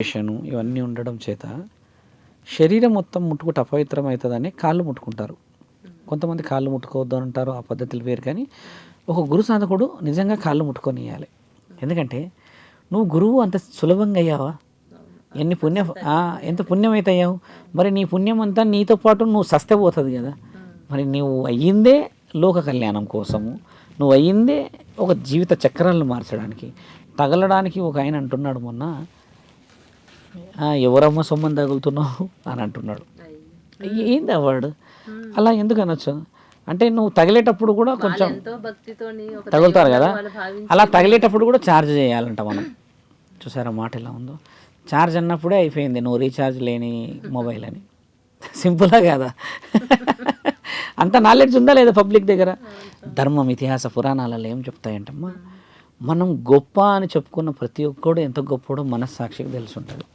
ఇవన్నీ ఉండడం చేత శరీరం మొత్తం ముట్టుకుంటే అపవిత్రం అవుతుందని కాళ్ళు ముట్టుకుంటారు. కొంతమంది కాళ్ళు ముట్టుకోవద్దు అని అంటారు, ఆ పద్ధతులు వేరు. కానీ ఒక గురు సాధకుడు నిజంగా కాళ్ళు ముట్టుకొని ఇవ్వాలి. ఎందుకంటే నువ్వు గురువు అంత సులభంగా అయ్యావా? ఎన్ని పుణ్యం ఎంత పుణ్యం అయితే అయ్యావు. మరి నీ పుణ్యం అంతా నీతో పాటు నువ్వు సస్తే పోతుంది కదా. మరి నువ్వు అయ్యిందే లోక కళ్యాణం కోసము, నువ్వు అయ్యిందే ఒక జీవిత చక్రాలను మార్చడానికి. తగలడానికి ఒక ఆయన అంటున్నాడు మొన్న, ఎవరమ్మ సొమ్మని తగులుతున్నావు అని అంటున్నాడు. ఏంది అవార్డు అలా ఎందుకు అనొచ్చు? అంటే నువ్వు తగిలేటప్పుడు కూడా కొంచెం తగులుతారు కదా, అలా తగిలేటప్పుడు కూడా ఛార్జ్ చేయాలంట మనం. చూసారా మాట ఎలా ఉందో? ఛార్జ్ అన్నప్పుడే అయిపోయింది నువ్వు రీఛార్జ్ లేని మొబైల్ అని. సింపుల్గా కదా? అంత నాలెడ్జ్ ఉందా లేదా పబ్లిక్ దగ్గర? ధర్మం, ఇతిహాస పురాణాలలో ఏం చెప్తాయంటమ్మా, మనం గొప్ప అని చెప్పుకున్న ప్రతి ఒక్కడు ఎంత గొప్పడో మనస్సాక్షికి తెలిసి ఉంటుంది.